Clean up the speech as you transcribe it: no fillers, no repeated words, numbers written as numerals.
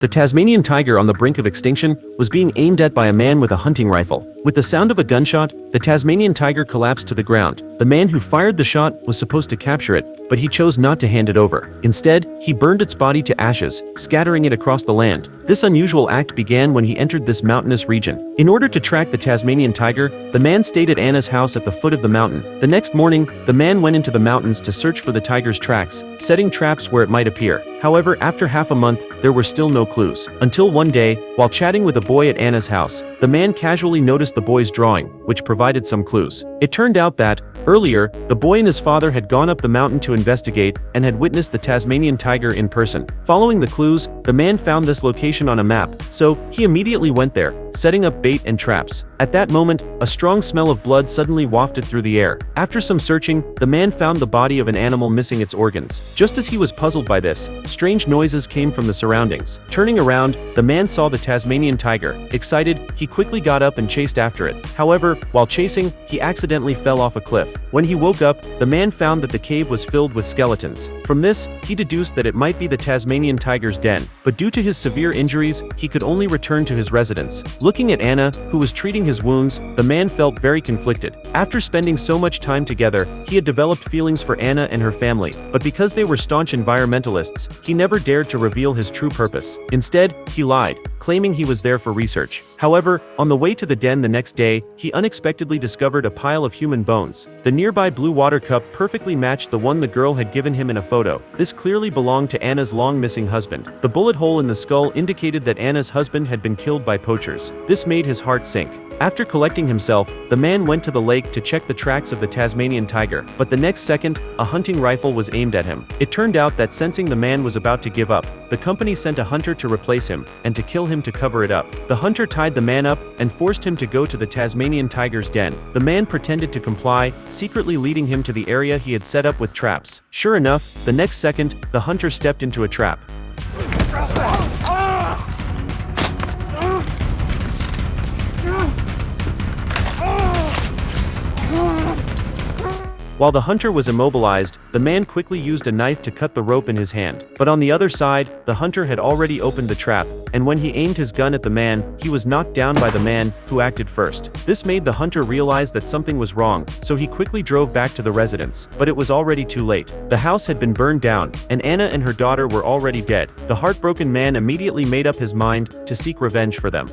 The Tasmanian tiger on the brink of extinction was being aimed at by a man with a hunting rifle. With the sound of a gunshot, the Tasmanian tiger collapsed to the ground. The man who fired the shot was supposed to capture it, but he chose not to hand it over. Instead, he burned its body to ashes, scattering it across the land. This unusual act began when he entered this mountainous region. In order to track the Tasmanian tiger, the man stayed at Anna's house at the foot of the mountain. The next morning, the man went into the mountains to search for the tiger's tracks, setting traps where it might appear. However, after half a month, there were still no clues. Until one day, while chatting with a boy at Anna's house, the man casually noticed the boy's drawing, which provided some clues. It turned out that, earlier, the boy and his father had gone up the mountain to investigate and had witnessed the Tasmanian tiger in person. Following the clues, the man found this location on a map, so he immediately went there, setting up bait and traps. At that moment, a strong smell of blood suddenly wafted through the air. After some searching, the man found the body of an animal missing its organs. Just as he was puzzled by this, strange noises came from the surroundings. Turning around, the man saw the Tasmanian tiger. Excited, he quickly got up and chased after it. However, while chasing, he accidentally fell off a cliff. When he woke up, the man found that the cave was filled with skeletons. From this, he deduced that it might be the Tasmanian tiger's den, but due to his severe injuries, he could only return to his residence. Looking at Anna, who was treating his wounds, the man felt very conflicted. After spending so much time together, he had developed feelings for Anna and her family, but because they were staunch environmentalists, he never dared to reveal his true purpose. Instead, he lied, claiming he was there for research. However, on the way to the den the next day, he unexpectedly discovered a pile of human bones. The nearby blue water cup perfectly matched the one the girl had given him in a photo. This clearly belonged to Anna's long-missing husband. The bullet hole in the skull indicated that Anna's husband had been killed by poachers. This made his heart sink. After collecting himself, the man went to the lake to check the tracks of the Tasmanian tiger, but the next second, a hunting rifle was aimed at him. It turned out that sensing the man was about to give up, the company sent a hunter to replace him, and to kill him to cover it up. The hunter tied the man up, and forced him to go to the Tasmanian tiger's den. The man pretended to comply, secretly leading him to the area he had set up with traps. Sure enough, the next second, the hunter stepped into a trap. While the hunter was immobilized, the man quickly used a knife to cut the rope in his hand. But on the other side, the hunter had already opened the trap, and when he aimed his gun at the man, he was knocked down by the man, who acted first. This made the hunter realize that something was wrong, so he quickly drove back to the residence. But it was already too late. The house had been burned down, and Anna and her daughter were already dead. The heartbroken man immediately made up his mind to seek revenge for them.